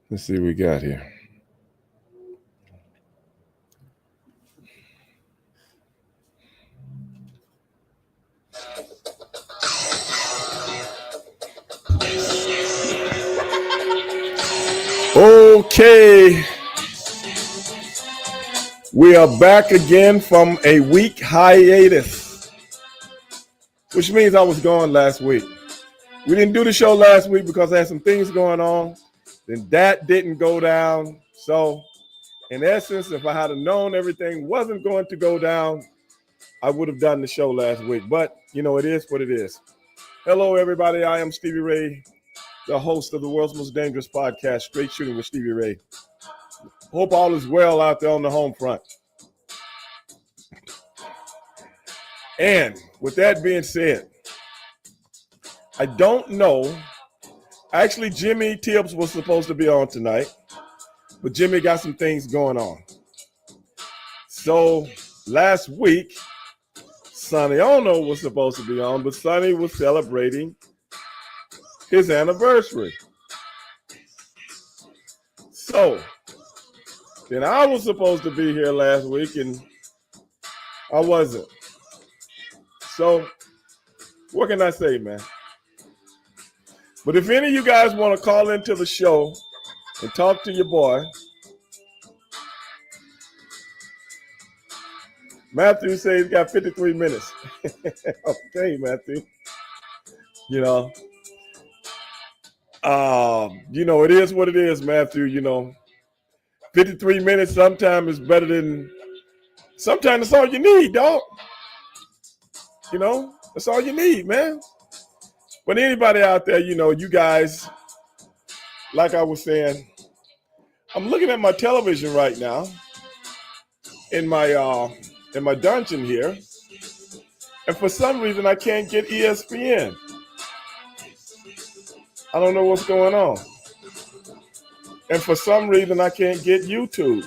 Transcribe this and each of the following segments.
Let's see what we got here. Okay. We are back again from a week hiatus, which means I was gone last week. We didn't do the show last week because I had some things going on. Then that didn't go down. So, in essence, if I had known everything wasn't going to go down, I would have done the show last week. But, it is what it is. Hello, everybody. I am Stevie Ray, the host of the world's most dangerous podcast, Straight Shooting with Stevie Ray. Hope all is well out there on the home front. And with that being said, I don't know. Actually, Jimmy Tibbs was supposed to be on tonight, but Jimmy got some things going on. So last week, Sonny Ono was supposed to be on, but Sonny was celebrating his anniversary. So then I was supposed to be here last week, and I wasn't. So what can I say, man? But if any of you guys want to call into the show and talk to your boy, Matthew says he's got 53 minutes. Okay, Matthew. It is what it is, Matthew. 53 minutes sometimes is better than, sometimes that's all you need, dog. That's all you need, man. But anybody out there, you guys, like I was saying, I'm looking at my television right now in my dungeon here, and for some reason I can't get ESPN. I don't know what's going on. And for some reason I can't get YouTube.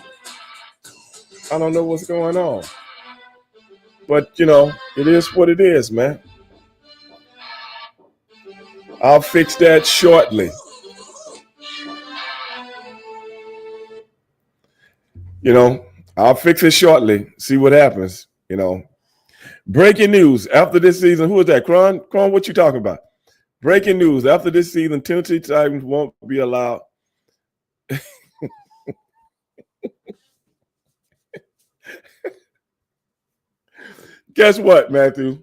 I don't know what's going on. But it is what it is, man. I'll fix that shortly. I'll fix it shortly. See what happens. Breaking news after this season. Who is that? Cron, what you talking about? Breaking news after this season. Tennessee Titans won't be allowed. Guess what, Matthew?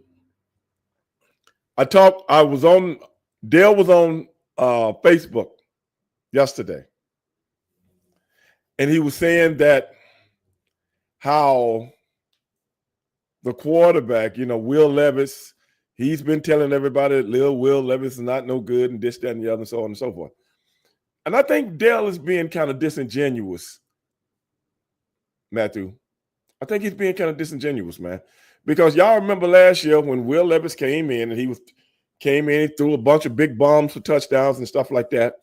Dale was on Facebook yesterday. And he was saying that how the quarterback, Will Levis, he's been telling everybody that Will Levis is not no good and this, that, and the other, and so on and so forth. And I think Dale is being kind of disingenuous, Matthew. I think he's being kind of disingenuous, man. Because y'all remember last year when Will Levis came in and he threw a bunch of big bombs for touchdowns and stuff like that.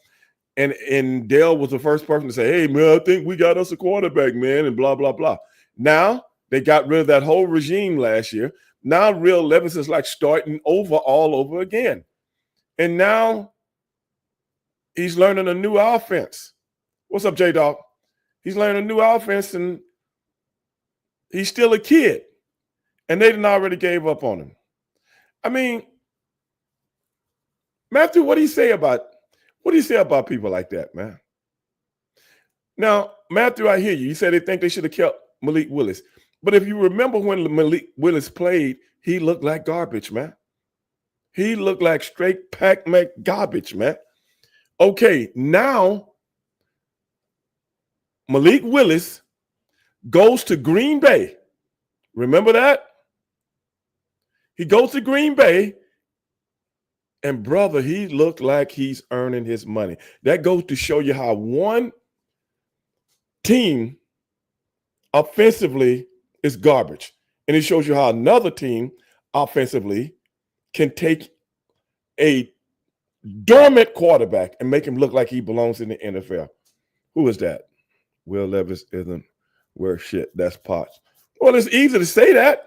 And Dale was the first person to say, hey, man, I think we got us a quarterback, man, and blah, blah, blah. Now they got rid of that whole regime last year. Now Will Levis is like starting all over again. And now he's learning a new offense. What's up, J-Dog? He's learning a new offense, and he's still a kid. And they didn't already gave up on him. I mean, Matthew, what do you say about people like that, man? Now, Matthew, I hear you. You said they think they should have kept Malik Willis. But if you remember when Malik Willis played, he looked like garbage, man. He looked like straight Pac-Man garbage, man. Okay, now Malik Willis goes to Green Bay. Remember that? He goes to Green Bay, and brother, he looked like he's earning his money. That goes to show you how one team offensively is garbage. And it shows you how another team offensively can take a dormant quarterback and make him look like he belongs in the NFL. Who is that? Will Levis isn't worth shit. That's Potts. Well, it's easy to say that.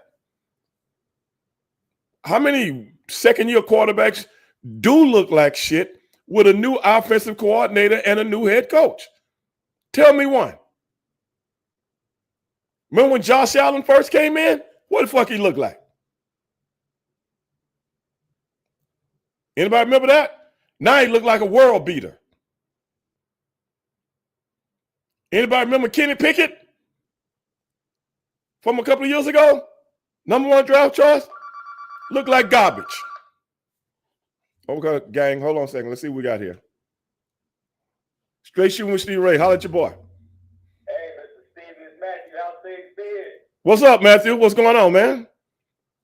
How many second-year quarterbacks do look like shit with a new offensive coordinator and a new head coach? Tell me one. Remember when Josh Allen first came in? What the fuck he looked like? Anybody remember that? Now he looked like a world beater. Anybody remember Kenny Pickett from a couple of years ago? #1 draft choice? Looked like garbage. Okay, gang, hold on a second. Let's see what we got here. Straight shooting with Steve Ray. Holla at your boy. Hey, Mr. Stevie, it's Matthew. How's things been? What's up, Matthew? What's going on, man?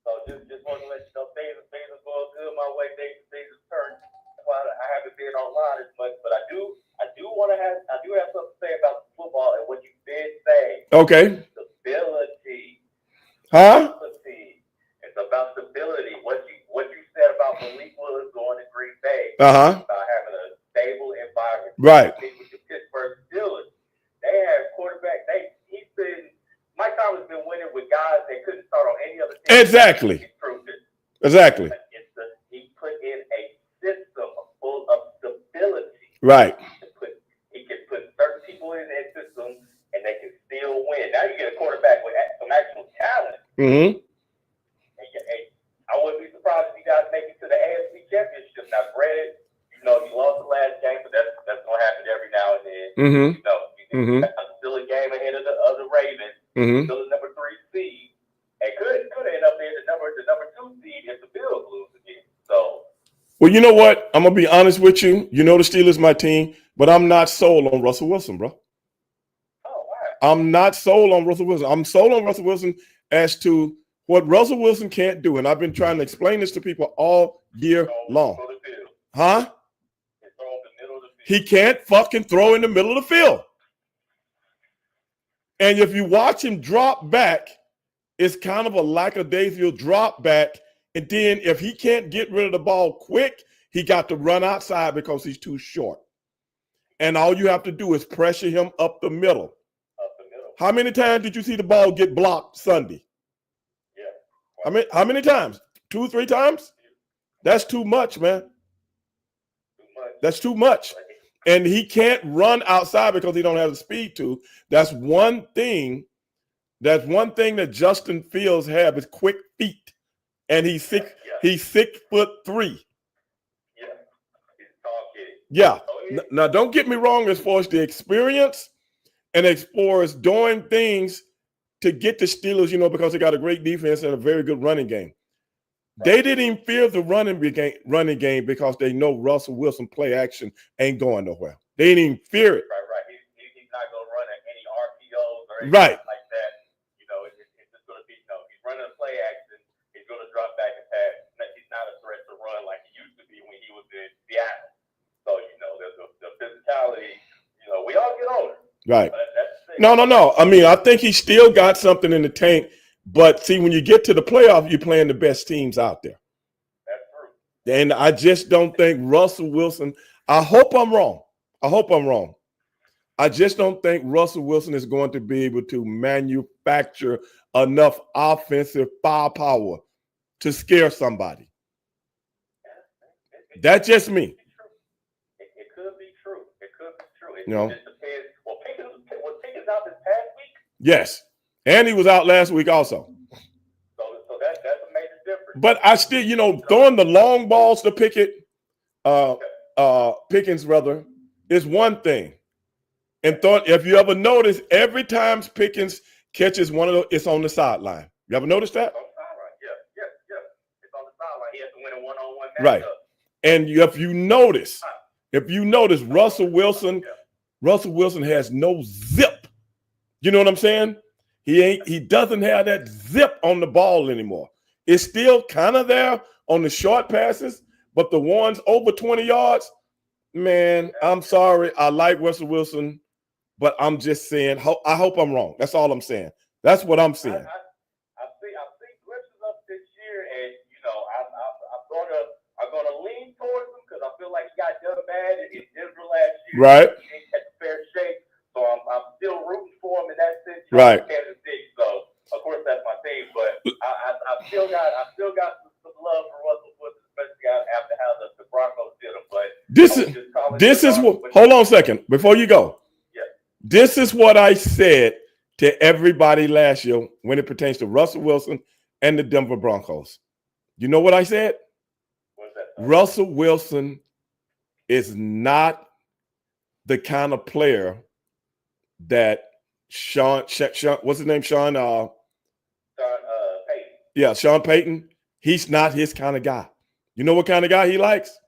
So just want to let you know things are going good my way. Things are turning. I haven't been online as much, but I do have something to say about football and what you did say. Okay. Stability. Huh? Stability. It's about stability. What you said about Malik Willis going to Green Bay. Uh-huh. About having a stable environment. Right. With the Pittsburgh Steelers. They have quarterback. Mike Tomlin's been winning with guys that couldn't start on any other team. Exactly. He proved it. Exactly. He put in a system full of stability. Right. He can put certain people in that system and they can still win. Now you get a quarterback with some actual talent. Mm-hmm. And I wouldn't be surprised if you guys make it to the AFC Championship. Now, granted, you lost the last game, but that's going to happen every now and then. Mm-hmm. Still a game ahead of the Ravens. Mm-hmm. Still the #3 seed. And could end up being the number 2 seed if the Bills lose again. So, well, you know what? I'm gonna be honest with you. You know the Steelers my team, but I'm not sold on Russell Wilson, bro. oh wow. I'm not sold on Russell Wilson. I'm sold on Russell Wilson as to what Russell Wilson can't do. And I've been trying to explain this to people all year long. Huh? He can't fucking throw in the middle of the field. And if you watch him drop back, it's kind of a lackadaisical drop back. And then if he can't get rid of the ball quick, he got to run outside because he's too short. And all you have to do is pressure him up the middle. How many times did you see the ball get blocked Sunday? Yeah. How many times? 2 or 3 times? That's too much, man. That's too much. And he can't run outside because he don't have the speed to. That's one thing that Justin Fields have is quick feet. And he's 6'3". Yeah. He's a tall kid. Yeah. Now, don't get me wrong as far as the experience and as far as doing things to get the Steelers, because they got a great defense and a very good running game. They didn't even fear the running game because they know Russell Wilson play action ain't going nowhere. They didn't even fear it. Right. He's not going to run any RPOs or anything right. like that. It's just going to be, he's running a play action. He's going to drop back and pass. He's not a threat to run like he used to be when he was in Seattle. So, the physicality, we all get older. Right. No. I mean, I think he still got something in the tank. But see, when you get to the playoff, you're playing the best teams out there. That's true. And I just don't think Russell Wilson, I hope I'm wrong. I just don't think Russell Wilson is going to be able to manufacture enough offensive firepower to scare somebody. That's just me. It could be true. It just No. depends. Was Pickens out this past week? Yes. And he was out last week also. So that's a major difference. But I still, throwing the long balls to Pickens rather, is one thing. And if you ever notice, every time Pickens catches one of those, it's on the sideline. You ever notice that? It's on the sideline. Yeah. It's on the sideline. He has to win a one-on-one matchup. Right. And if you notice, Russell Wilson has no zip. You know what I'm saying? He doesn't have that zip on the ball anymore. It's still kind of there on the short passes, but the ones over 20 yards, man, I'm sorry. I like Russell Wilson, but I'm just saying, I hope I'm wrong. That's all I'm saying. That's what I'm saying. I've seen glimpses of this year, and I'm gonna lean towards him because I feel like he got done bad in Denver last year. Right. He didn't catch fair shake, so I'm still rooting for him in that sense. Right. Kansas City, so of course that's my team, but I still got some love for Russell Wilson, especially after how the Broncos did him. But this is what. Hold on a second before you go. Yeah. This is what I said to everybody last year when it pertains to Russell Wilson and the Denver Broncos. You know what I said? What's that? Russell Wilson is not the kind of player that Sean what's his name? Sean Payton. Yeah, Sean Payton. He's not his kind of guy. You know what kind of guy he likes?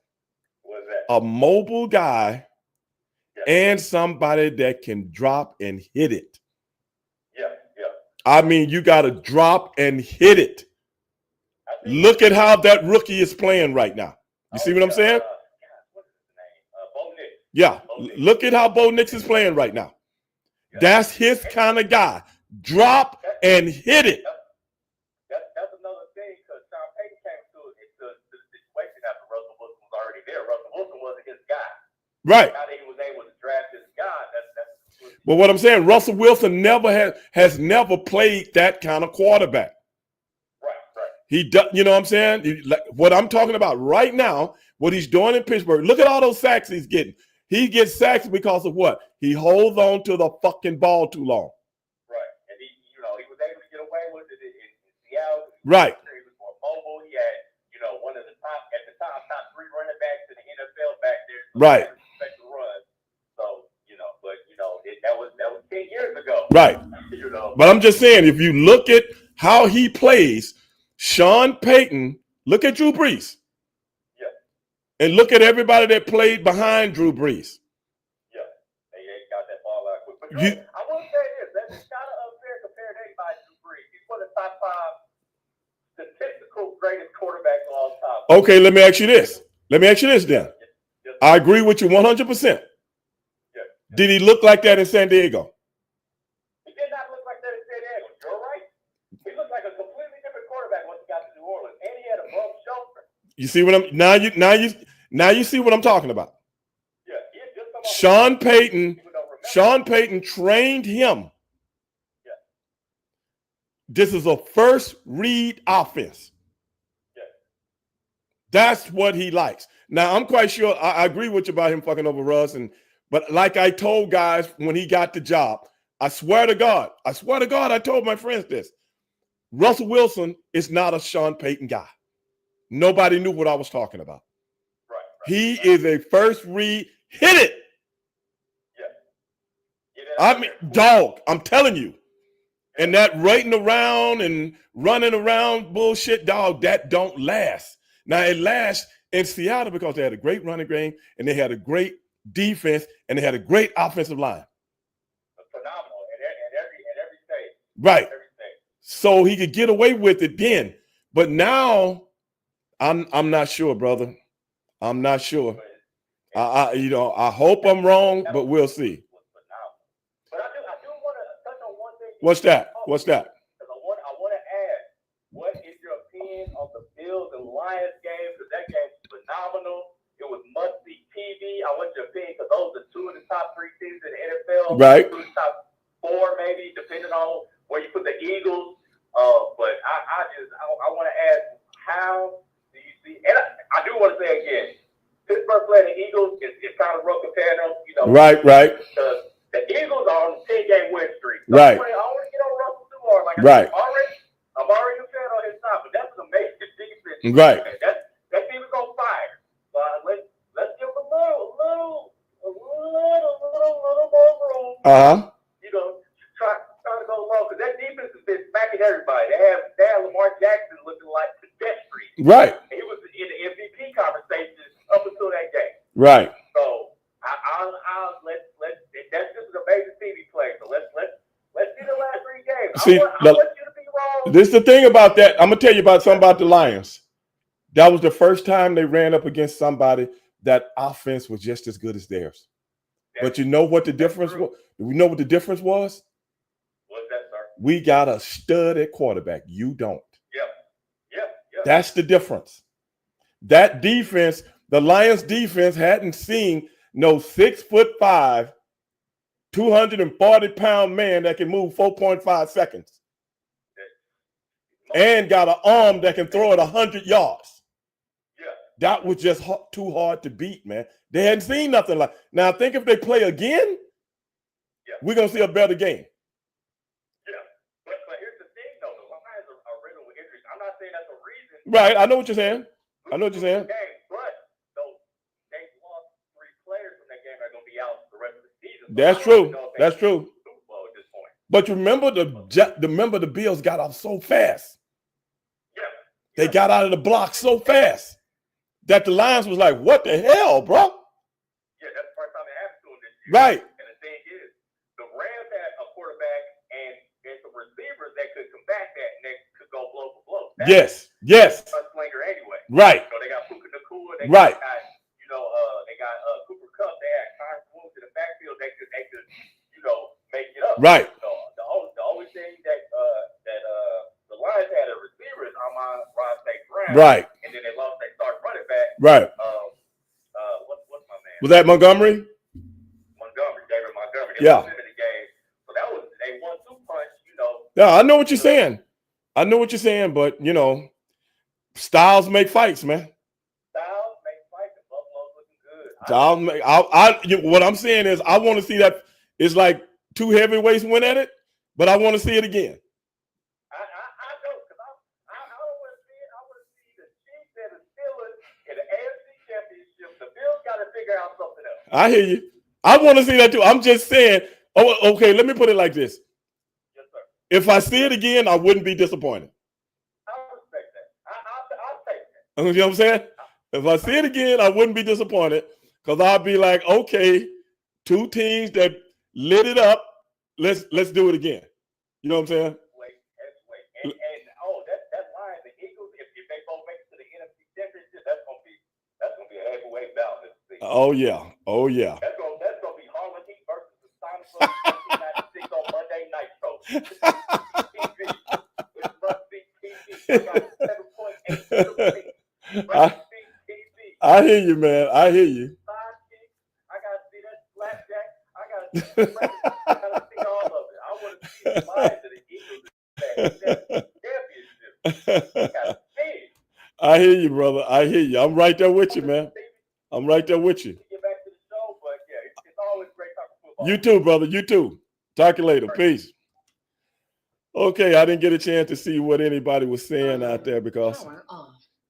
What's that? A mobile guy and somebody that can drop and hit it. Yeah. I mean, you got to drop and hit it. Look at how that rookie is playing right now. You see what I'm saying? What's his name? Bo Nix. Yeah. Look at how Bo Nix is playing right now. That's his kind of guy. Drop and hit it. That's another thing because Sean Payton came into the situation after Russell Wilson was already there. Russell Wilson wasn't his guy. Right. Now that he was able to draft his guy, but what I'm saying, Russell Wilson has never played that kind of quarterback. Right. He does, you know what I'm saying? What I'm talking about right now, what he's doing in Pittsburgh. Look at all those sacks he's getting. He gets sacks because of what? He holds on to the fucking ball too long. Right. And he was able to get away with it in Seattle. Right. He was more mobile. He had, one of the top 3 running backs in the NFL back there. So right. To run. So, that was 10 years ago. Right. But I'm just saying, if you look at how he plays, Sean Payton, look at Drew Brees. And look at everybody that played behind Drew Brees. Yeah, they got that ball out quick. But I will say this: that's kind of unfair compared to anybody to Drew Brees. He's one of the top 5 statistical greatest quarterbacks of all time. Okay, let me ask you this. Then. I agree with you 100%. Did he look like that in San Diego? He did not look like that in San Diego. You're right. He looked like a completely different quarterback once he got to New Orleans, and he had a bum shoulder. You see what I'm now you see what I'm talking about. Yeah, Sean Payton trained him. Yeah. This is a first read offense. Yeah. That's what he likes. Now I'm quite sure I agree with you about him fucking over Russ, but like I told guys when he got the job, I swear to God, I told my friends this. Russell Wilson is not a Sean Payton guy. Nobody knew what I was talking about. Right. He is a first read, hit it. Yeah. I mean, dog, I'm telling you. And that rating around and running around bullshit, dog, that don't last. Now, it lasts in Seattle because they had a great running game and they had a great defense and they had a great offensive line. Phenomenal in every state. Right. So he could get away with it then. But now, I'm not sure, brother. I'm not sure. I hope I'm wrong, but we'll see. But I do want to touch on one thing. What's that? Because I want to add, what is your opinion on the Bills and Lions game? Because that game was phenomenal. It was must-see TV. I want your opinion because those are 2 of the top 3 teams in the NFL. Right. 2 of the top 4, maybe, depending on where you put the Eagles. But I want to ask, how do you see? And I do want to say again, Pittsburgh playing the Eagles is kind of rough comparing them. Right. Because the Eagles are on a 10-game win streak. So right. I want to get on Russell too hard. Like right. I'm already a fan on his side, but that's an amazing defense. Right. That team is on fire. But let's give them a little more room. Try to go low because that defense has been smacking everybody. They have Lamar Jackson looking like pedestrian. Right. And he was in the MVP conversation up until that game. Right. So that's just an amazing TV play. So let's see the last 3 games. See, I want you to be wrong. This is the thing about that. I'm gonna tell you about something about the Lions. That was the first time they ran up against somebody that offense was just as good as theirs. But you know what the difference was? We know what the difference was? What's that, sir? We got a stud at quarterback. You don't. Yep. That's the difference. That defense, the Lions defense hadn't seen no 6'5", 240-pound man that can move 4.5 seconds. And got an arm that can throw it 100 yards. Yeah. That was just too hard to beat, man. They hadn't seen nothing like. Now think if they play again, Yeah. we're gonna see a better game. Yeah. But here's the thing, though. The Lions are riddled with injuries. I'm not saying that's a reason. Right. I know what you're saying. I know what you're saying. Game, but though they lost 3 players from that game are going to be out the rest of the season. So That's true. That's true. Super Bowl at this point. But you remember the Bills got off so fast. Yeah. They got out of the block so fast that the Lions was like, "What the hell, bro?" Yeah, that's the first time it happened to them this year. Right. And the thing is, the Rams had a quarterback and some receivers that could combat that and they could go blow for blow. Yes. A slinger anyway. Right. So they got Puka Nacua. They right. got they got Cooper Kupp. They had Tyron Williams in the backfield. They could make it up. Right. So the only thing that the Lions had a receiver is Amon-Ra St. Brown. Right. And then they lost their starting running back. Right. What's my man? Was that Montgomery? David Montgomery. They Yeah. lost him in the game. So that was a 1-2 punch. Yeah, I know what you're saying. I know what you're saying, but styles make fights, man. Styles make fights, and Buffalo's looking good. What I'm saying is, I want to see that. It's like 2 heavyweights went at it, but I want to see it again. I know, because I don't want to see it. I want to see the Chiefs and the Steelers in the AFC Championship. The Bills got to figure out something else. I hear you. I want to see that too. I'm just saying. Oh, okay. Let me put it like this. Yes, sir. If I see it again, I wouldn't be disappointed. I respect that. I'll take that. You know what I'm saying? If I see it again, I wouldn't be disappointed because I'll be like, okay, 2 teams that lit it up. Let's do it again. You know what I'm saying? And that line, the Eagles, if they both make it to the NFC Championship, that's gonna be a heavyweight bout this season. Oh yeah. That's gonna be Harlan Heat versus the Sonics of 1996 on Monday Night Show. It's must-see TV. I got 7.8 I hear you, man. I hear you. I gotta see that slapjack. I gotta see all of it. I want to see the Lions and the Eagles championship. I hear you, brother. I hear you. I'm right there with you, man. I'm right there with you. Get back to the show, but yeah, it's always great talking football. You too, brother. You too. Talk to you later. Peace. Okay, I didn't get a chance to see what anybody was saying out there because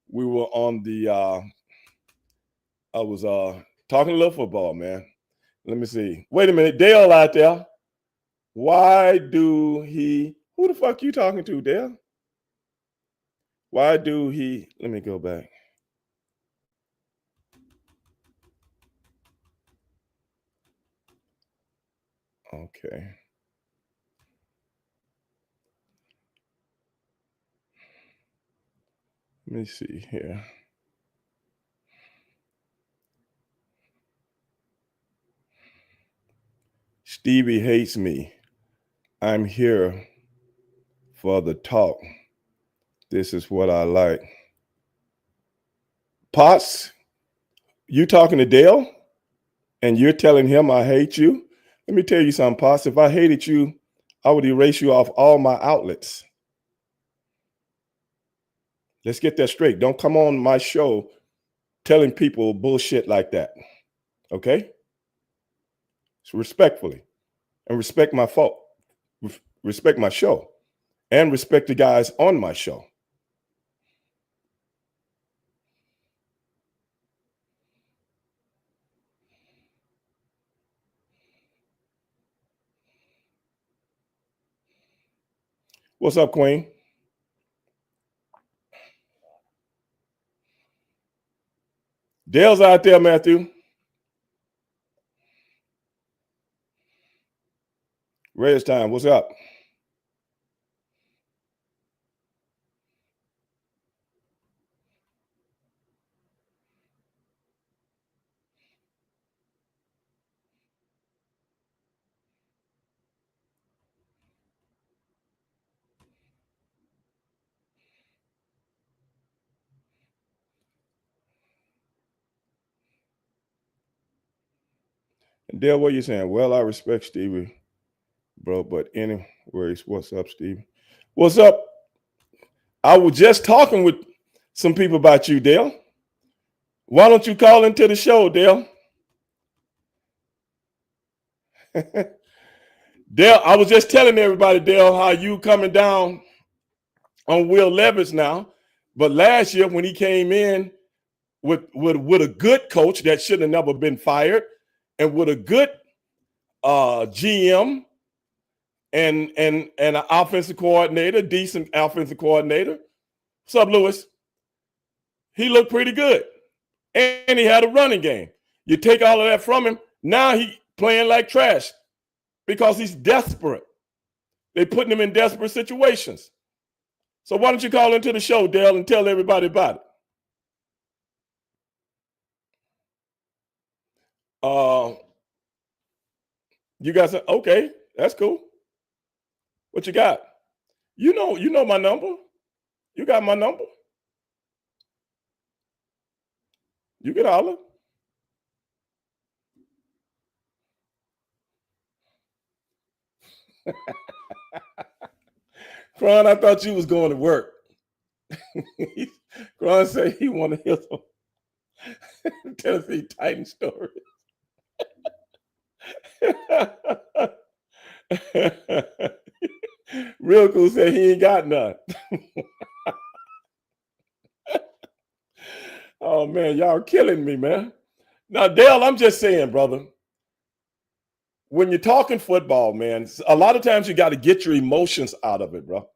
we were on the I was talking a little football, man. Let me see. Wait a minute. Dale out there. Why do he who the fuck you talking to, Dale? Why do he let me go back. Okay. Let me see here. Stevie hates me. I'm here for the talk. This is what I like. Potts, you talking to Dale and you're telling him I hate you? Let me tell you something, Potts. If I hated you, I would erase you off all my outlets. Let's get that straight. Don't come on my show telling people bullshit like that. Okay? So respectfully. And respect my fault. Respect my show. And respect the guys on my show. What's up, Queen? Dale's out there, Matthew. Red's time. What's up? Dale, what you saying? Well, I respect Stevie, bro. But anyways, what's up, Stevie? What's up? I was just talking with some people about you, Dale. Why don't you call into the show, Dale? Dale, I was just telling everybody, Dale, how you coming down on Will Levis now. But last year when he came in with a good coach that should have never been fired, and with a good GM and an offensive coordinator, decent offensive coordinator. What's up, Lewis? He looked pretty good. And he had a running game. You take all of that from him, now he playing like trash because he's desperate. They putting him in desperate situations. So why don't you call into the show, Dale, and tell everybody about it? You guys say, okay, that's cool. What you got? You know my number. You got my number. You can holler. Cron, I thought you was going to work. Cron said he want to hear some Tennessee Titan stories. Real Cool said he ain't got none. Oh man, y'all killing me, man. Now, Dale, I'm just saying, brother, when you're talking football, man, a lot of times you got to get your emotions out of it, bro.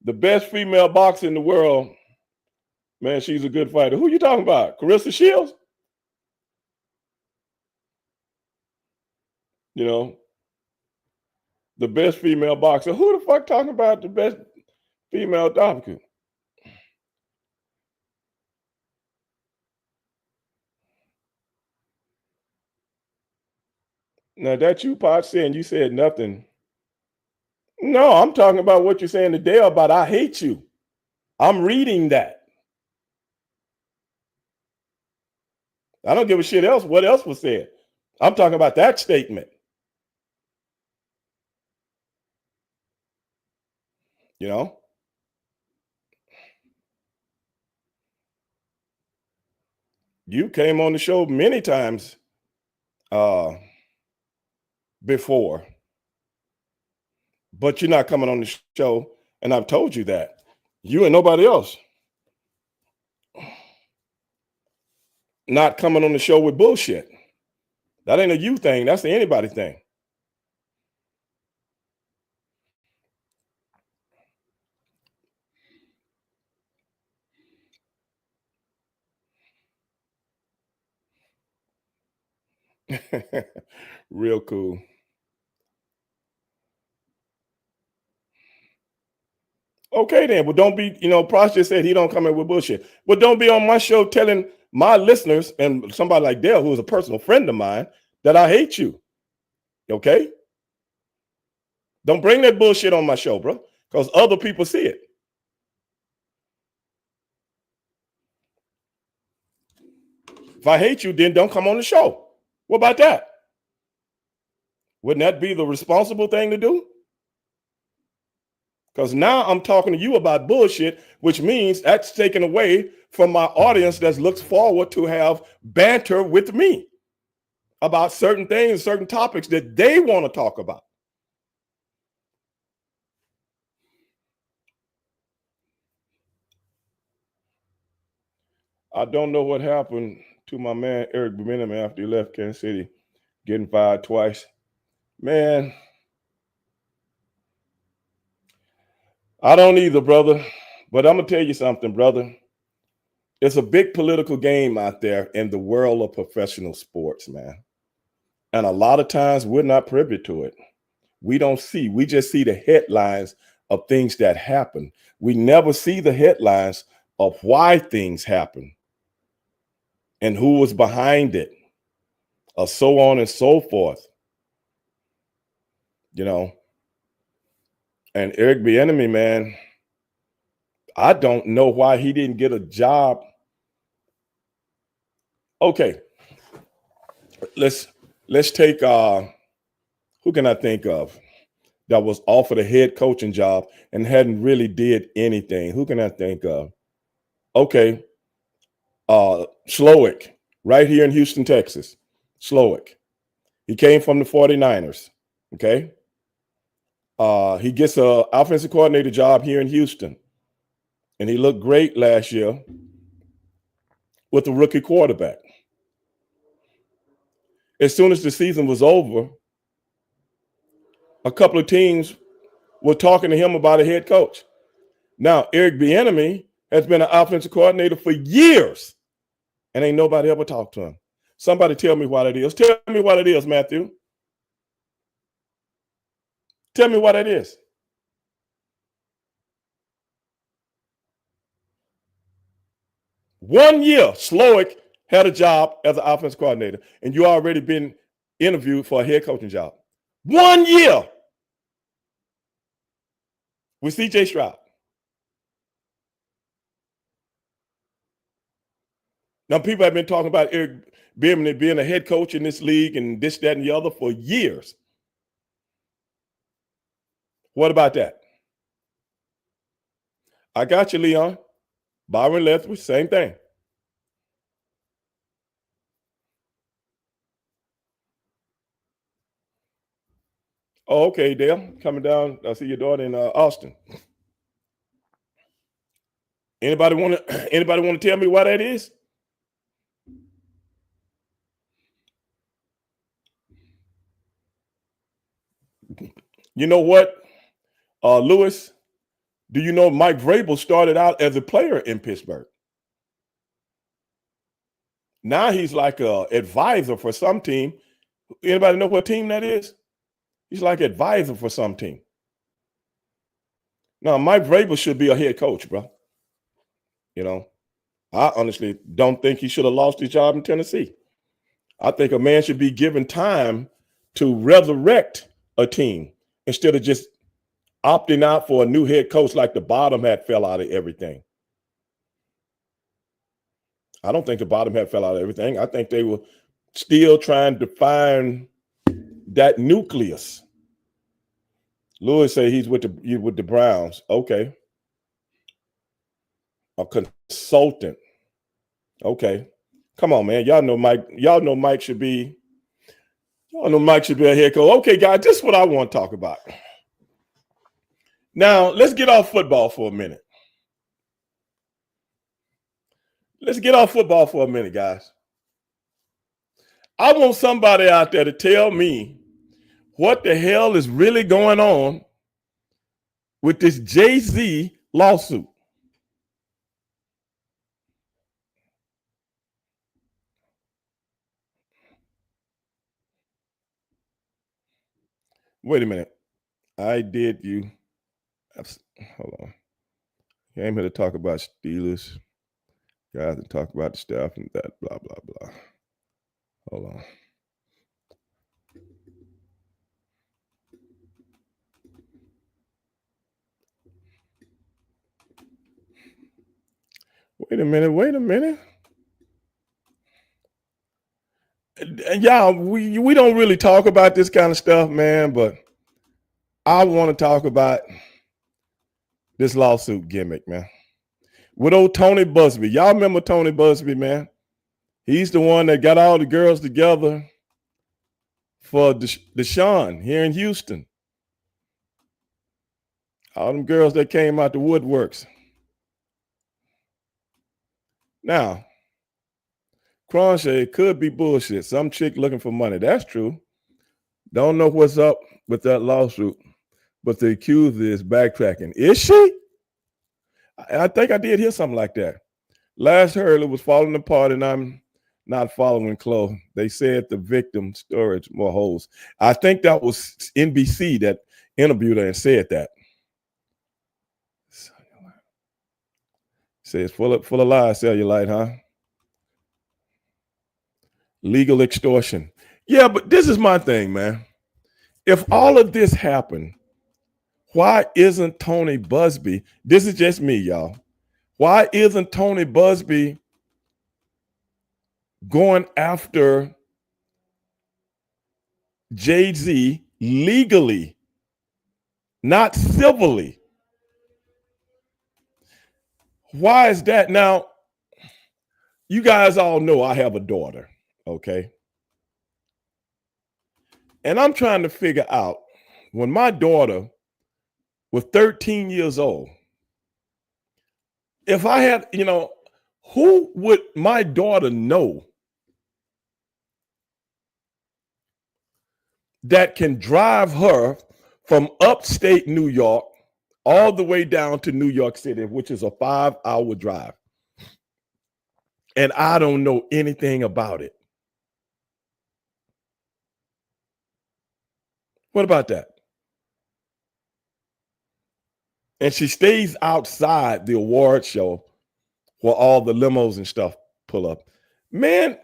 The best female boxer in the world, man, she's a good fighter. Who you talking about? Carissa Shields? You know, the best female boxer. Who the fuck talking about the best female boxer? Now that you pot saying you said nothing. No, I'm talking about what you're saying today about I hate you. I'm reading that. I don't give a shit else. What else was said? I'm talking about that statement. You know? You came on the show many times before, but you're not coming on the show, and I've told you that. You and nobody else. Not coming on the show with bullshit. That ain't a you thing. That's the anybody thing. Real cool. Okay, then. But don't be, Prosh just said he don't come in with bullshit. But don't be on my show telling my listeners and somebody like Dale, who is a personal friend of mine, that I hate you. Okay? Don't bring that bullshit on my show, bro, because other people see it. If I hate you, then don't come on the show. What about that? Wouldn't that be the responsible thing to do? Because now I'm talking to you about bullshit, which means that's taken away from my audience that looks forward to have banter with me about certain things, certain topics that they want to talk about. I don't know what happened to my man Eric Benjamin after he left Kansas City, getting fired twice. Man, I don't either, brother. But I'm going to tell you something, brother. It's a big political game out there in the world of professional sports, man. And a lot of times we're not privy to it. We just see the headlines of things that happen. We never see the headlines of why things happen and who was behind it, or so on and so forth. And Eric Bieniemy, man, I don't know why he didn't get a job. Okay, let's take who can I think of that was offered a head coaching job and hadn't really did anything? Who can I think of? Okay, Slowick, right here in Houston, Texas. Slowick. He came from the 49ers. Okay. He gets an offensive coordinator job here in Houston, and he looked great last year with a rookie quarterback. As soon as the season was over, a couple of teams were talking to him about a head coach. Now, Eric Bieniemy has been an offensive coordinator for years, and ain't nobody ever talked to him. Somebody tell me what it is. Tell me what it is, Matthew. Tell me what it is. One year, Slowick had a job as an offensive coordinator, and you already been interviewed for a head coaching job. 1 year with C.J. Stroud. Now, people have been talking about Eric Bieniemy being a head coach in this league and this, that, and the other for years. What about that? I got you, Leon. Byron Leftwich, same thing. Oh, okay, Dale, coming down. I see your daughter in Austin. Anybody want to tell me why that is? You know what, Lewis? Do you know Mike Vrabel started out as a player in Pittsburgh? Now he's like an advisor for some team. Anybody know what team that is? He's like advisor for some team. Now, Mike Vrabel should be a head coach, bro. You know, I honestly don't think he should have lost his job in Tennessee. I think a man should be given time to resurrect a team instead of just opting out for a new head coach like the bottom had fell out of everything. I don't think the bottom had fell out of everything. I think they were still trying to find that nucleus. Lewis say he's with the Browns. Okay. A consultant. Okay. Come on, man. Y'all know Mike should be a head coach. Okay, guys, this is what I want to talk about. Now, let's get off football for a minute. Guys. I want somebody out there to tell me what the hell is really going on with this Jay-Z lawsuit. Wait a minute. Hold on. Came here to talk about Steelers. Guys, and talk about the staff and that, blah, blah, blah. Hold on. Wait a minute. Y'all, we don't really talk about this kind of stuff, man, but I want to talk about this lawsuit gimmick, man. With old Tony Busby. Y'all remember Tony Busby, man? He's the one that got all the girls together for Deshaun here in Houston. All them girls that came out the woodworks. Now, Cronshaw could be bullshit. Some chick looking for money. That's true. Don't know what's up with that lawsuit, but the accuser is backtracking. Is she? I think I did hear something like that. Last heard it was falling apart, and I'm not following close. They said the victim storage more holes. I think that was NBC that interviewed her and said that. Says full of lies, cellulite, huh? Legal extortion. Yeah, but this is my thing, man. If all of this happened, why isn't Tony Busby? This is just me, y'all. Why isn't Tony Busby going after Jay-Z legally, not civilly? Why is that? Now, you guys all know I have a daughter, okay? And I'm trying to figure out when my daughter was 13 years old. If I had, who would my daughter know that can drive her from upstate New York all the way down to New York City, which is a 5-hour drive? And I don't know anything about it. What about that? And she stays outside the award show where all the limos and stuff pull up. Man,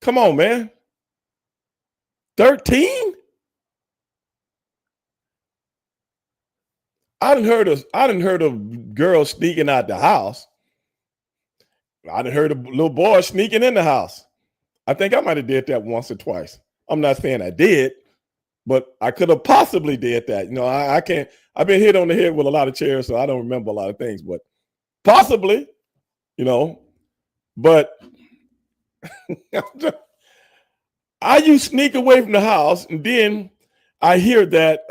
come on, man. 13? I didn't heard of girls sneaking out the house. I didn't heard of little boys sneaking in the house. I think I might have did that once or twice. I'm not saying I did, but I could have possibly did that. I can't. I've been hit on the head with a lot of chairs, so I don't remember a lot of things, but possibly, but you sneak away from the house, and then I hear that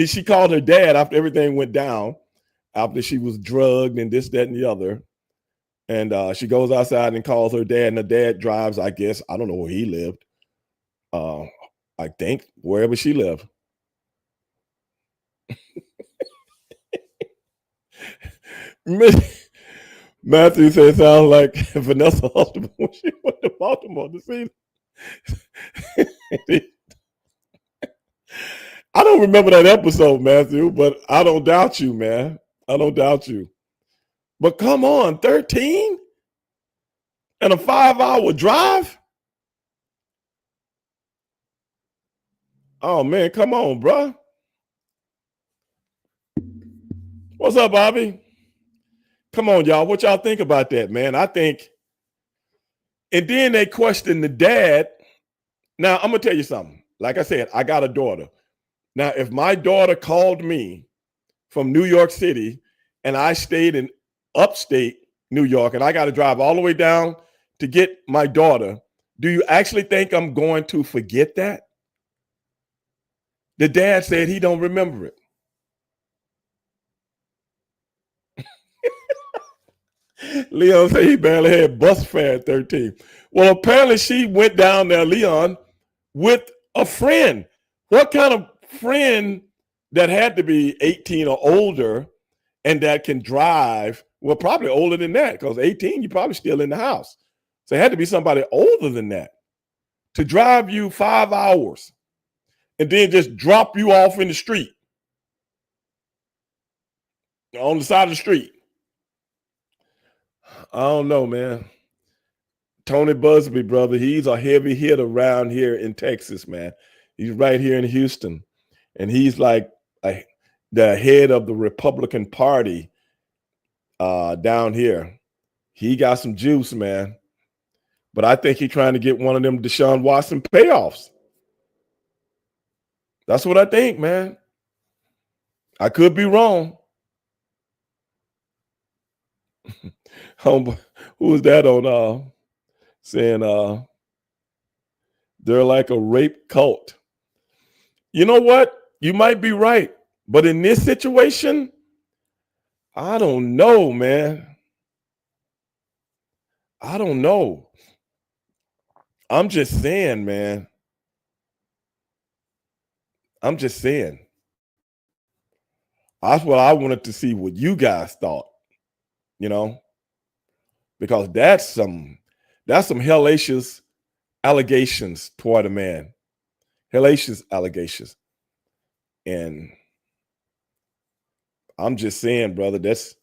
she called her dad after everything went down, after she was drugged and this, that, and the other. And she goes outside and calls her dad, and the dad drives, I guess, I don't know where he lived. I think wherever she lived. Matthew said, sounds like Vanessa Hudson when she went to Baltimore to see. I don't remember that episode, Matthew, but I don't doubt you, man. I don't doubt you. But come on, 13 and a 5-hour drive? Oh, man, come on, bro. What's up, Bobby? Come on, y'all. What y'all think about that, man? I think, and then they question the dad. Now, I'm going to tell you something. Like I said, I got a daughter. Now, if my daughter called me from New York City and I stayed in upstate New York and I got to drive all the way down to get my daughter, do you actually think I'm going to forget that? The dad said he don't remember it. Leon said he barely had bus fare at 13. Well, apparently she went down there, Leon, with a friend. What kind of friend that had to be 18 or older and that can drive? Well, probably older than that, because 18, you're probably still in the house. So it had to be somebody older than that to drive you 5 hours and then just drop you off in the street, on the side of the street. I don't know, man. Tony Busby, brother, he's a heavy hit around here in Texas, man. He's right here in Houston. And he's like the head of the Republican Party down here. He got some juice, man. But I think he's trying to get one of them Deshaun Watson payoffs. That's what I think, man. I could be wrong. Who was that on saying they're like a rape cult? You know what? You might be right. But in this situation, I don't know, man. I don't know. I'm just saying, man. I'm just saying. That's what I wanted to see what you guys thought, because that's some hellacious allegations toward a man. Hellacious allegations. And I'm just saying, brother, that's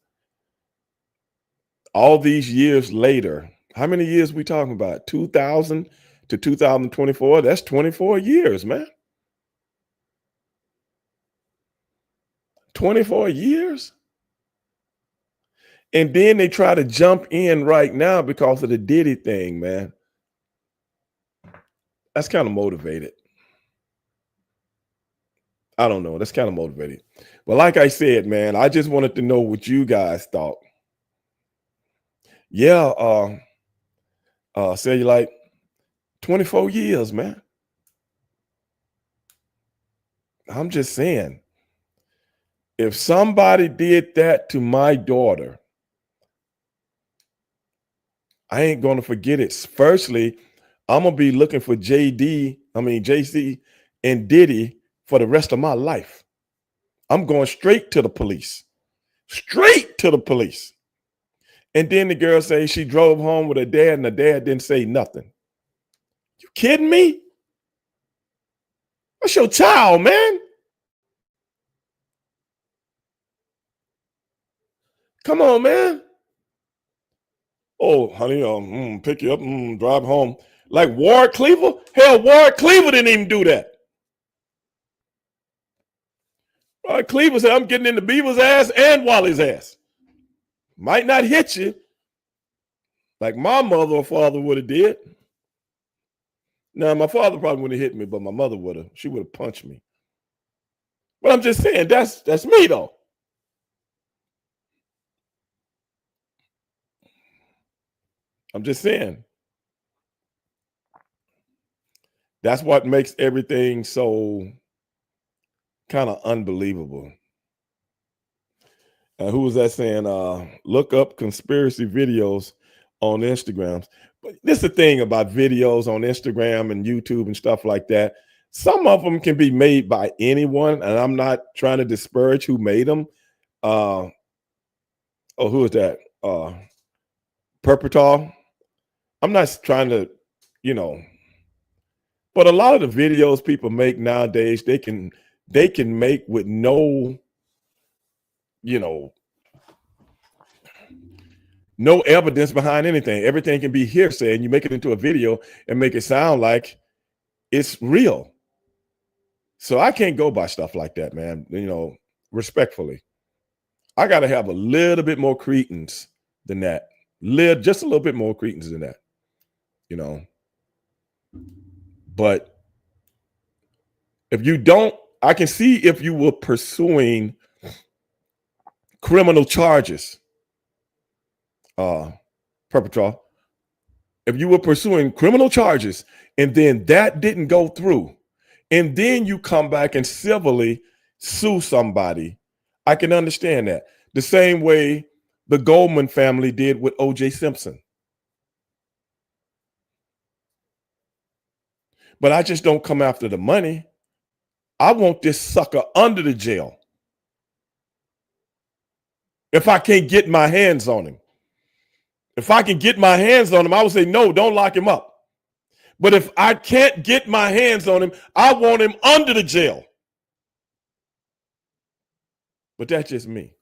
all these years later. How many years we talking about? 2000 to 2024? That's 24 years, man. 24 years? And then they try to jump in right now because of the Diddy thing, man. That's kind of motivated. I don't know. That's kind of motivated. But like I said, man, I just wanted to know what you guys thought. Yeah, Cellulite, 24 years, man. I'm just saying. If somebody did that to my daughter, I ain't going to forget it. Firstly, I'm going to be looking for JC and Diddy for the rest of my life. I'm going straight to the police. Straight to the police. And then the girl says she drove home with her dad and the dad didn't say nothing. You kidding me? What's your child, man? Come on, man. Oh, honey, pick you up, drive home. Like Ward Cleaver? Hell, Ward Cleaver didn't even do that. Ward Cleaver said, I'm getting into Beaver's ass and Wally's ass. Might not hit you like my mother or father would have did. Now, my father probably wouldn't have hit me, but my mother would have. She would have punched me. But I'm just saying, that's me, though. I'm just saying. That's what makes everything so kind of unbelievable. Who was that saying? Look up conspiracy videos on Instagram. But this is the thing about videos on Instagram and YouTube and stuff like that. Some of them can be made by anyone, and I'm not trying to disparage who made them. Who is that? Perpetal. I'm not trying to, but a lot of the videos people make nowadays, they can make with no, no evidence behind anything. Everything can be hearsay, and you make it into a video and make it sound like it's real. So I can't go by stuff like that, man. Respectfully, I got to have a little bit more credence than that. Just a little bit more credence than that, But if you don't, I can see if you were pursuing criminal charges, perpetrator. If you were pursuing criminal charges and then that didn't go through, and then you come back and civilly sue somebody, I can understand that. The same way the Goldman family did with O.J. Simpson. But I just don't come after the money. I want this sucker under the jail. If I can't get my hands on him. If I can get my hands on him, I would say, no, don't lock him up. But if I can't get my hands on him, I want him under the jail. But that's just me.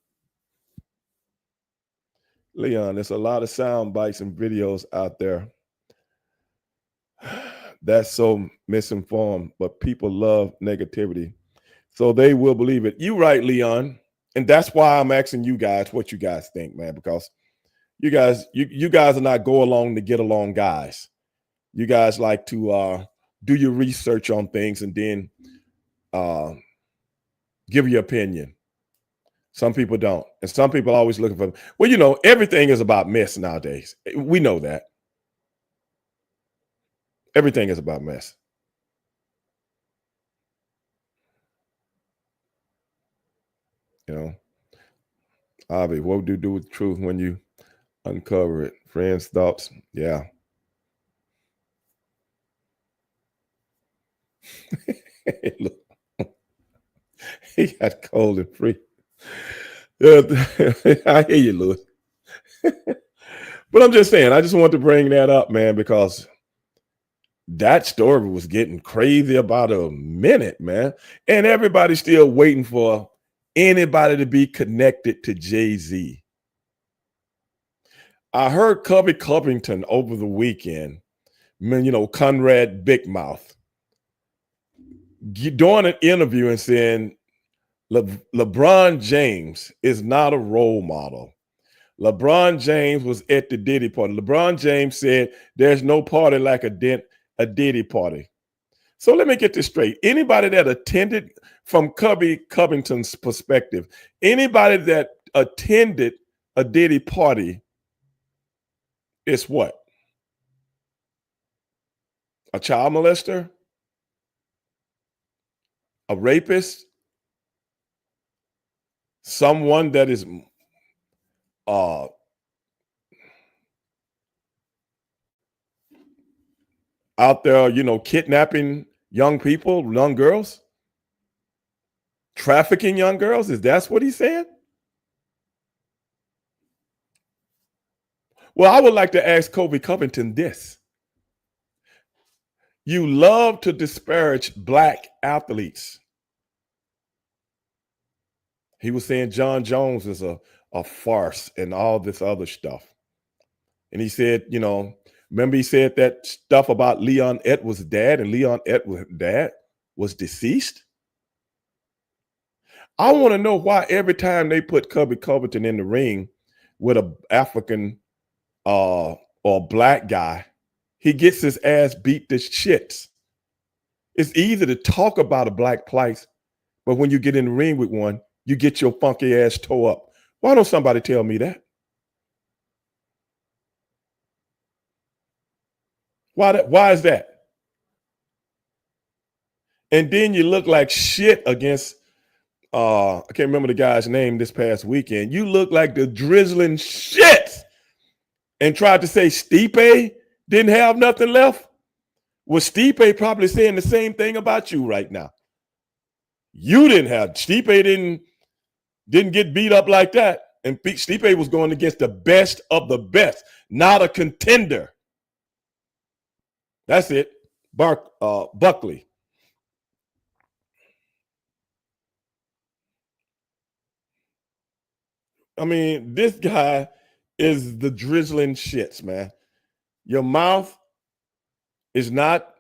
Leon, there's a lot of sound bites and videos out there that's so misinformed, but people love negativity. So they will believe it. You're right, Leon. And that's why I'm asking you guys what you guys think, man, because you guys are not go along to get along guys. You guys like to do your research on things and then give your opinion. Some people don't. And some people are always looking for, well, everything is about mess nowadays. We know that. Everything is about mess. Avi, what would you do with the truth when you uncover it? Friends' thoughts? Yeah. Look, he got cold and free. I hear you, Louis. But I'm just saying, I just want to bring that up, man, because that story was getting crazy about a minute, man. And everybody's still waiting for anybody to be connected to Jay-Z. I heard Cubby Covington over the weekend, Conrad Big Mouth, doing an interview and saying LeBron James is not a role model. LeBron James was at the Diddy party. LeBron James said there's no party like a Diddy party. So let me get this straight. Anybody that attended, from Cubby Covington's perspective, anybody that attended a Diddy party is what? A child molester? A rapist? someone that is uh out there, kidnapping young people, young girls, trafficking young girls? Is that what he's saying? Well, I would like to ask Kobe Covington this. You love to disparage black athletes. He was saying John Jones is a farce and all this other stuff. And he said, remember he said that stuff about Leon Edwards' dad, and Leon Edwards' dad was deceased? I want to know why every time they put Kobe Covington in the ring with a African or black guy, he gets his ass beat to shits. It's easy to talk about a black plight, but when you get in the ring with one, you get your funky ass tore up. Why don't somebody tell me that? Why is that? And then you look like shit against I can't remember the guy's name this past weekend. You look like the drizzling shit and tried to say Stipe didn't have nothing left. Well, Stipe probably saying the same thing about you right now. You Stipe didn't get beat up like that. And Stipe was going against the best of the best, not a contender. That's it. Buckley. I mean, this guy is the drizzling shits, man. Your mouth is not.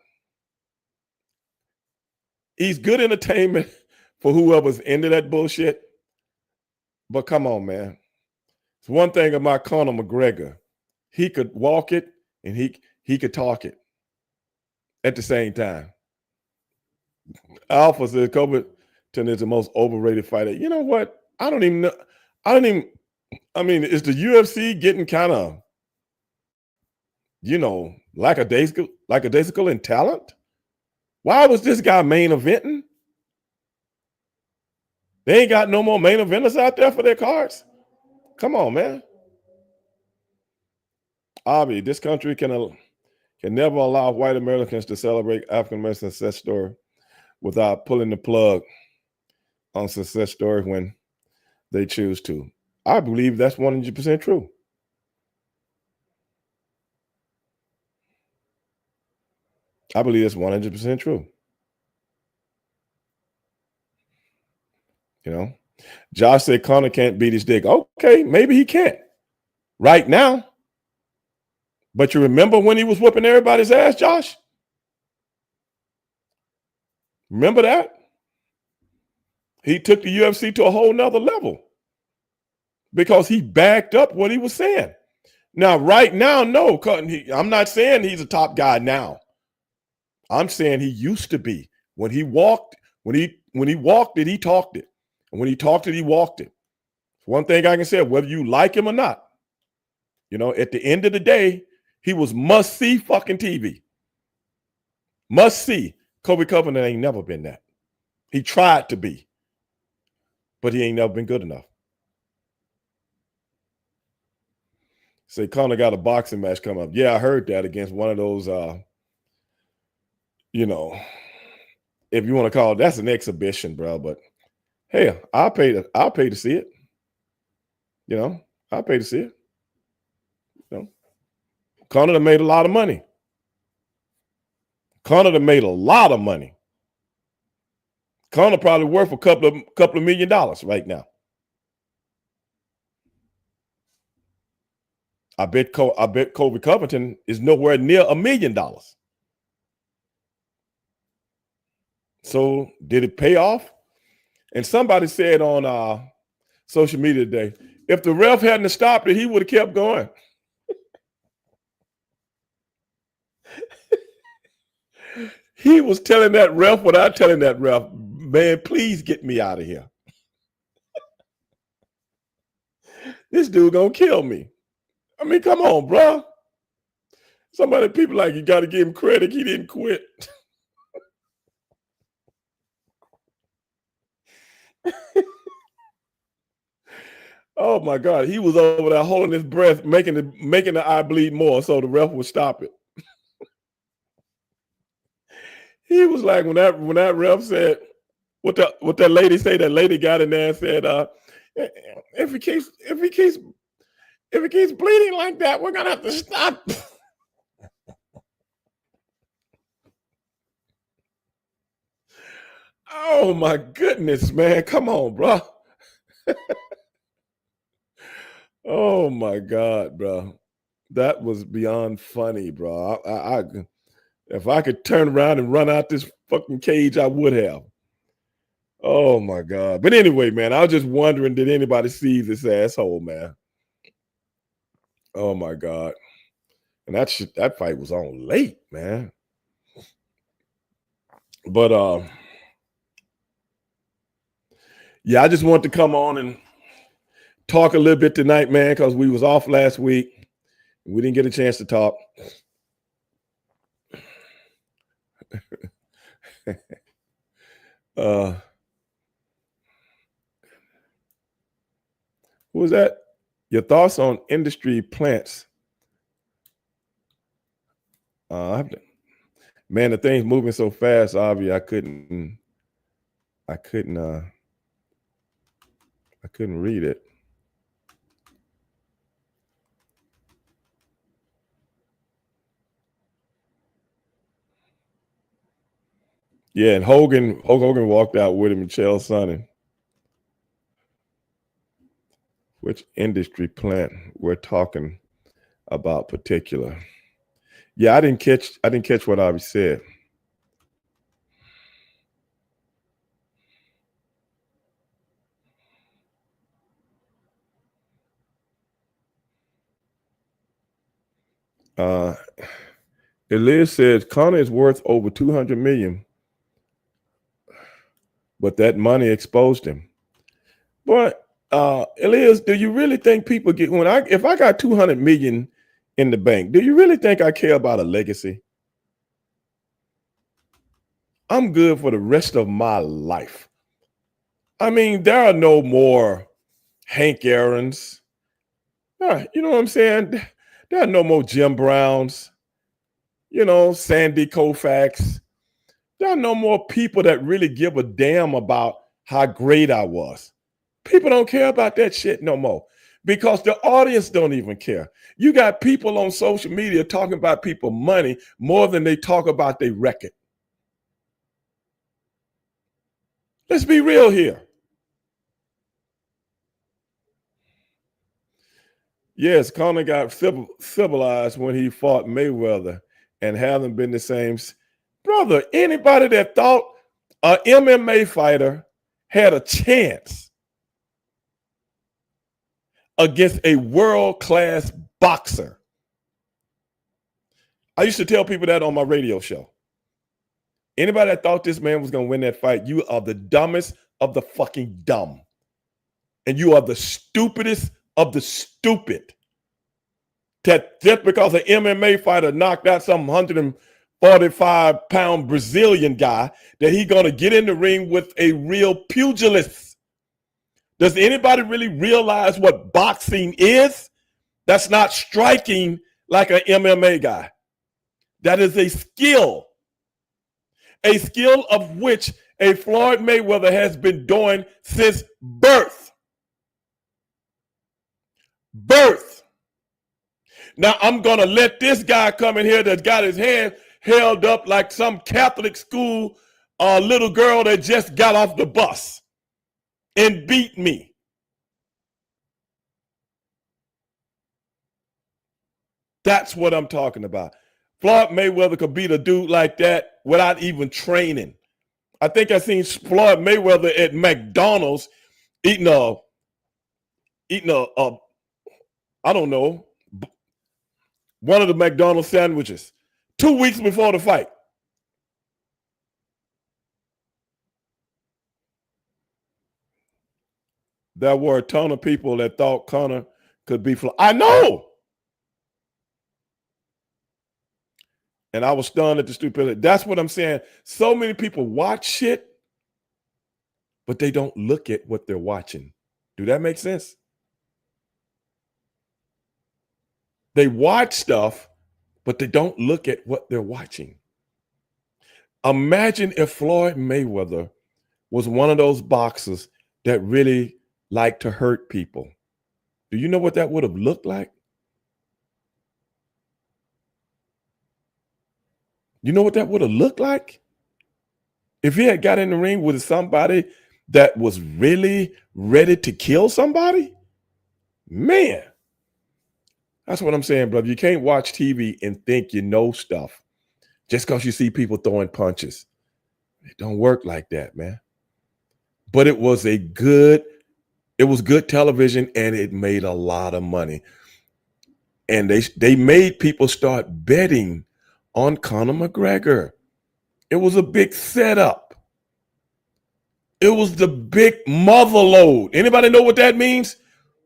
He's good entertainment for whoever's into that bullshit. But come on, man. It's one thing about Conor McGregor. He could walk it and he could talk it at the same time. Alpha says Covington is the most overrated fighter. You know what? I don't even know. I mean, is the UFC getting kind of, lackadaisical in talent? Why was this guy main eventing? They ain't got no more main eventers out there for their cards. Come on, man. Obviously, this country can never allow white Americans to celebrate African American success story without pulling the plug on success story when they choose to. I believe that's 100% true. I believe it's 100% true. Josh said Conor can't beat his dick. Okay, maybe he can't right now. But you remember when he was whooping everybody's ass, Josh? Remember that? He took the UFC to a whole nother level because he backed up what he was saying. Now, right now, no, I'm not saying he's a top guy now. I'm saying he used to be. When he walked it, he talked it. And when he talked it, he walked it. One thing I can say, whether you like him or not, at the end of the day, he was must-see fucking TV. Must-see. Kobe Covington ain't never been that. He tried to be, but he ain't never been good enough. Say Conor got a boxing match coming up. Yeah, I heard that against one of those, if you want to call it, that's an exhibition, bro. But hey, I'll pay to see it. I'll pay to see it. Conor made a lot of money. Conor made a lot of money. Conor probably worth a couple of $1 million right now. I bet Kobe Covington is nowhere near $1 million. So did it pay off? And somebody said on social media today, if the ref hadn't stopped it, he would have kept going. He was telling that ref without telling that ref, man, please get me out of here. This dude gonna kill me. I mean, come on, bro. People like, you got to give him credit. He didn't quit. Oh my God, he was over there holding his breath, making the eye bleed more, so the ref would stop it. He was like, when that ref said, what that lady say, that lady got in there and said, if he keeps bleeding like that, we're gonna have to stop. Oh my goodness, man. Come on, bro. Oh my God, bro. That was beyond funny, bro. If I could turn around and run out this fucking cage, I would have. Oh my God. But anyway, man, I was just wondering, did anybody see this asshole, man? Oh my God. And that fight was on late, man. But yeah, I just wanted to come on and talk a little bit tonight, man, because we was off last week. We didn't get a chance to talk. Who was that? Your thoughts on industry plants? Man, the thing's moving so fast, Avi. I couldn't read it. Yeah, and Hulk Hogan walked out with him and Chael Sonnen. Which industry plant we're talking about particular? Yeah, I didn't catch what Avi said. Elias says Conor is worth over 200 million, but that money exposed him. But Elias, do you really think people get if I got 200 million in the bank, do you really think I care about a legacy? I'm good for the rest of my life. I mean, there are no more Hank Aaron's. You know what I'm saying? There are no more Jim Browns, Sandy Koufax. There are no more people that really give a damn about how great I was. People don't care about that shit no more because the audience don't even care. You got people on social media talking about people money more than they talk about their record. Let's be real here. Yes, Conor got civilized when he fought Mayweather and haven't been the same. Brother, anybody that thought an MMA fighter had a chance against a world-class boxer. I used to tell people that on my radio show. Anybody that thought this man was going to win that fight, you are the dumbest of the fucking dumb. And you are the stupidest of the stupid. That just because an MMA fighter knocked out some 145-pound Brazilian guy, that he's going to get in the ring with a real pugilist. Does anybody really realize what boxing is? That's not striking like an MMA guy. That is a skill of which a Floyd Mayweather has been doing since birth. Now I'm going to let this guy come in here that's got his hand held up like some Catholic school little girl that just got off the bus and beat me. That's what I'm talking about. Floyd Mayweather could beat a dude like that without even training. I think I seen Floyd Mayweather at McDonald's eating a I don't know, one of the McDonald's sandwiches 2 weeks before the fight. There were a ton of people that thought Conor could be Floyd. I know. And I was stunned at the stupidity. That's what I'm saying. So many people watch shit, but they don't look at what they're watching. Do that make sense? They watch stuff, but they don't look at what they're watching. Imagine if Floyd Mayweather was one of those boxers that really liked to hurt people. Do you know what that would have looked like? You know what that would have looked like? If he had got in the ring with somebody that was really ready to kill somebody? Man, that's what I'm saying, brother. You can't watch TV and think you know stuff just because you see people throwing punches. It don't work like that, man. But it was good television, and it made a lot of money. And they made people start betting on Conor McGregor. It was a big setup. It was the big mother load. Anybody know what that means?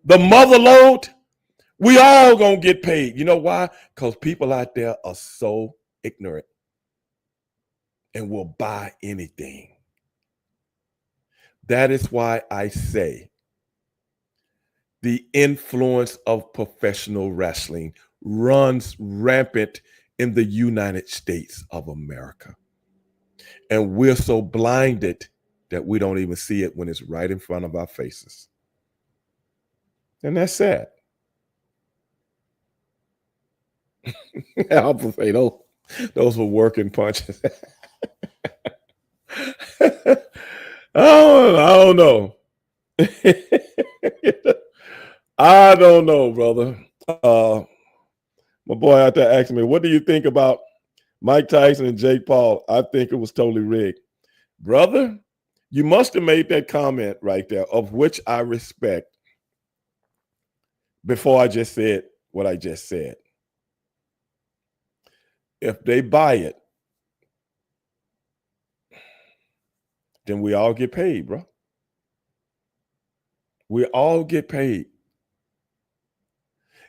The mother load? We all gonna get paid. You know why? Because people out there are so ignorant and will buy anything. That is why I say the influence of professional wrestling runs rampant in the United States of America. And we're so blinded that we don't even see it when it's right in front of our faces. And that's sad. I'll say those were working punches. I don't know. I don't know, brother. My boy out there asked me, what do you think about Mike Tyson and Jake Paul? I think it was totally rigged. Brother, you must have made that comment right there, of which I respect, before I just said what I just said. If they buy it, then we all get paid, bro. We all get paid.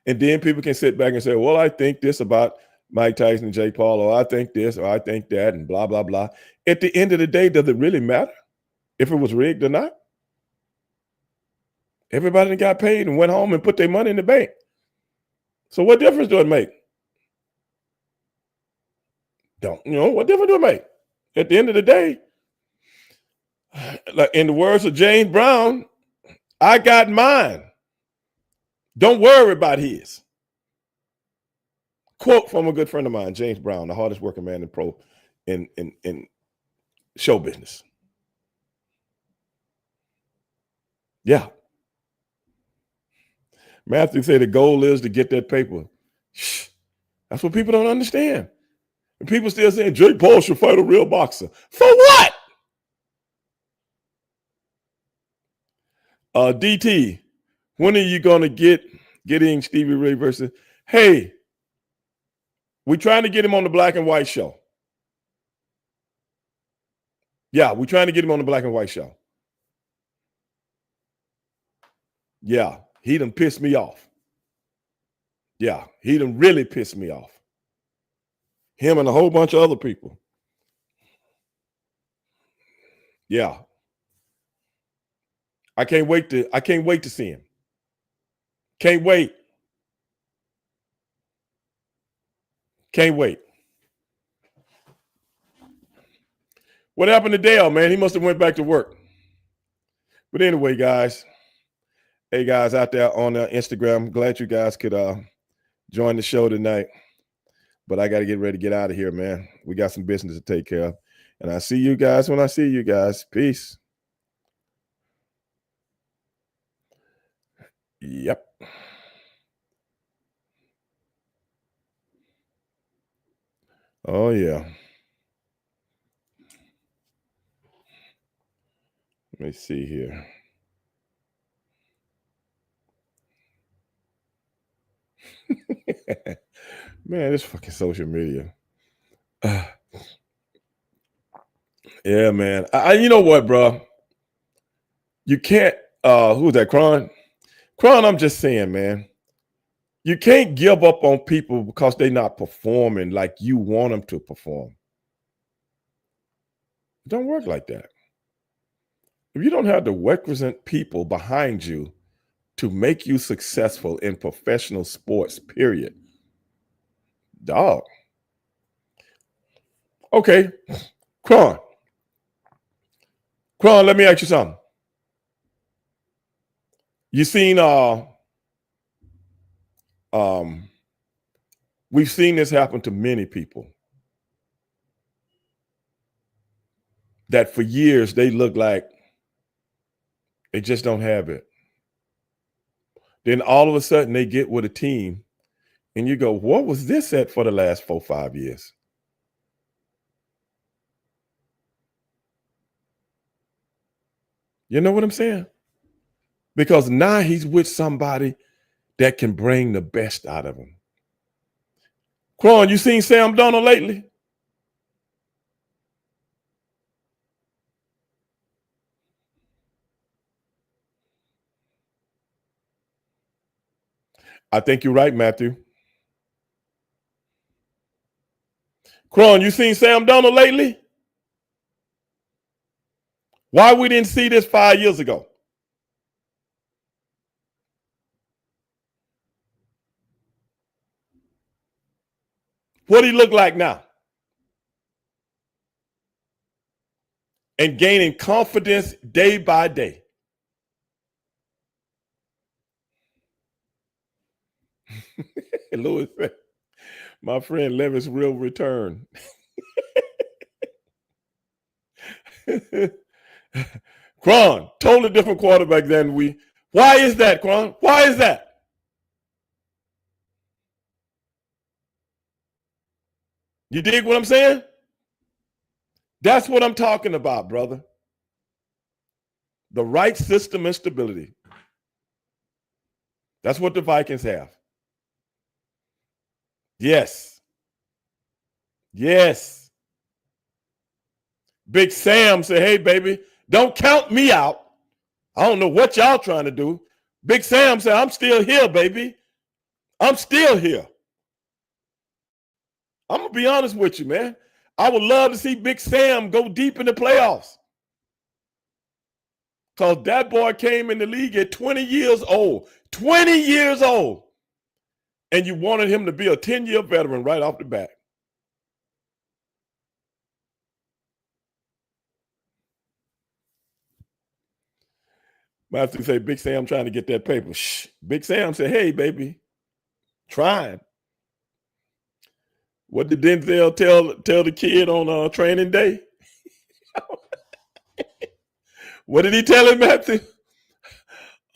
And then people can sit back and say, well, I think this about Mike Tyson and Jake Paul, or I think this, or I think that, and blah, blah, blah. At the end of the day, does it really matter if it was rigged or not? Everybody got paid and went home and put their money in the bank. So what difference do it make? What difference do it make? At the end of the day, like in the words of James Brown, I got mine. Don't worry about his. Quote from a good friend of mine, James Brown, the hardest working man in show business. Yeah. Matthew said the goal is to get that paper. Shh. That's what people don't understand. And people still saying Jake Paul should fight a real boxer. For what? DT, when are you going to get in Stevie Ray versus? Hey, we're trying to get him on the Black and White show. Yeah, we're trying to get him on the Black and White show. Yeah, he done pissed me off. Yeah, he done really pissed me off. Him and a whole bunch of other people. Yeah. I can't wait to see him. Can't wait. Can't wait. What happened to Dale, man? He must have went back to work. But anyway, guys. Hey, guys out there on Instagram, glad you guys could join the show tonight. But I got to get ready to get out of here, man. We got some business to take care of. And I see you guys when I see you guys. Peace. Yep. Oh, yeah. Let me see here. Man, this fucking social media. Yeah, man. You know what, bro? You can't. Who's that? Cron? Cron, I'm just saying, man. You can't give up on people because they're not performing like you want them to perform. It don't work like that. If you don't have the requisite people behind you to make you successful in professional sports, period, Dog. Okay. Kron, let me ask you something. You seen we've seen this happen to many people that for years they look like they just don't have it. Then all of a sudden they get with a team and you go, what was this at for the last 4 or 5 years? You know what I'm saying? Because now he's with somebody that can bring the best out of him. Kron, you seen Sam Darnold lately? I think you're right, Matthew. Kron, you seen Sam Darnold lately? Why we didn't see this 5 years ago? What do he look like now? And gaining confidence day by day. Louis, my friend Levis will return. Kron, totally different quarterback than we. Why is that, Kron? Why is that? You dig what I'm saying? That's what I'm talking about, brother. The right system and stability. That's what the Vikings have. Yes. Yes. Big Sam said, hey, baby, don't count me out. I don't know what y'all trying to do. Big Sam said, I'm still here, baby. I'm still here. I'm going to be honest with you, man. I would love to see Big Sam go deep in the playoffs. Because that boy came in the league at 20 years old. 20 years old. And you wanted him to be a 10-year veteran right off the bat. Matthew say, Big Sam trying to get that paper. Shh. Big Sam said, hey, baby, trying. What did Denzel tell the kid on training day? What did he tell him, Matthew?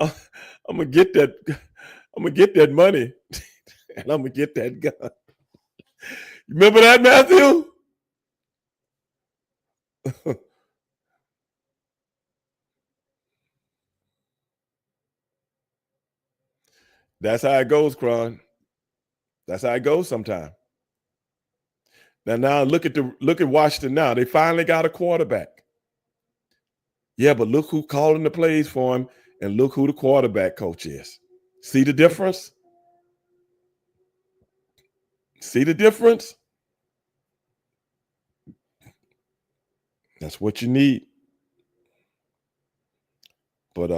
I'm gonna get that money, and I'm gonna get that gun. You remember that, Matthew? That's how it goes, Kron. That's how it goes sometimes. Now look at Washington now. They finally got a quarterback. Yeah, but look who calling the plays for him, and look who the quarterback coach is. See the difference? See the difference? That's what you need. But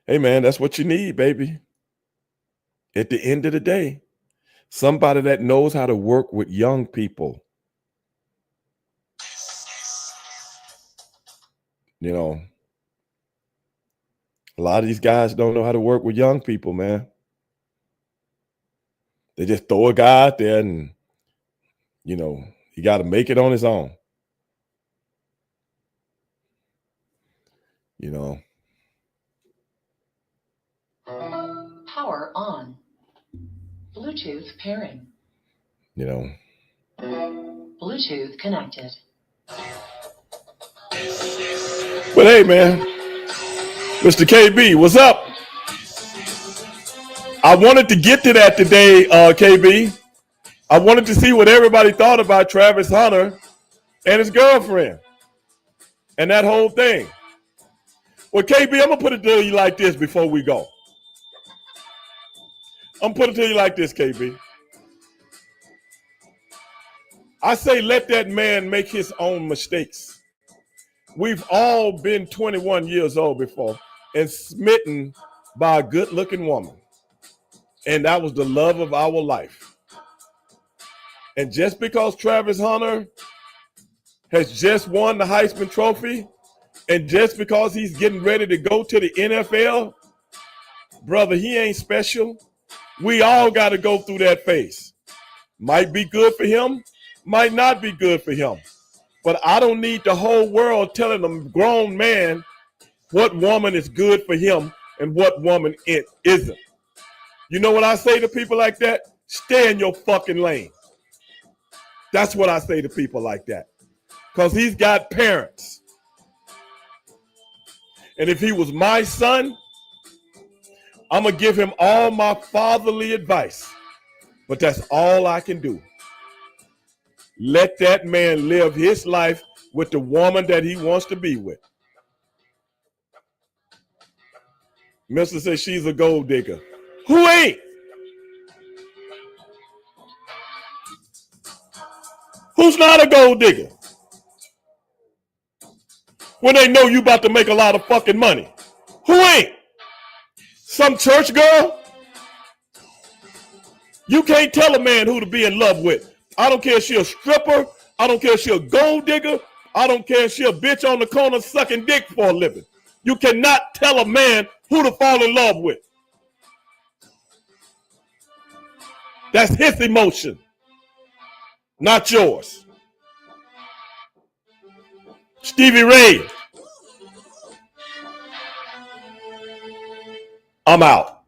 hey man, that's what you need, baby. At the end of the day, somebody that knows how to work with young people. You know, a lot of these guys don't know how to work with young people, man. They just throw a guy out there and, you know, he got to make it on his own. You know. Power on. Bluetooth pairing. You know. Bluetooth connected. But hey, man, Mr. KB, what's up? I wanted to get to that today, KB. I wanted to see what everybody thought about Travis Hunter and his girlfriend and that whole thing. Well, KB, I'm going to put it to you like this before we go. I'm going to put it to you like this, KB. I say let that man make his own mistakes. We've all been 21 years old before and smitten by a good-looking woman. And that was the love of our life. And just because Travis Hunter has just won the Heisman Trophy, and just because he's getting ready to go to the NFL, brother, he ain't special. We all got to go through that phase. Might be good for him, might not be good for him. But I don't need the whole world telling a grown man what woman is good for him and what woman it isn't. You know what I say to people like that? Stay in your fucking lane. That's what I say to people like that. Because he's got parents. And if he was my son, I'm going to give him all my fatherly advice. But that's all I can do. Let that man live his life with the woman that he wants to be with. Mister says she's a gold digger. Who ain't? Who's not a gold digger? When they know you about to make a lot of fucking money. Who ain't? Some church girl? You can't tell a man who to be in love with. I don't care if she a stripper. I don't care if she a gold digger. I don't care if she a bitch on the corner sucking dick for a living. You cannot tell a man who to fall in love with. That's his emotion, not yours. Stevie Ray, I'm out.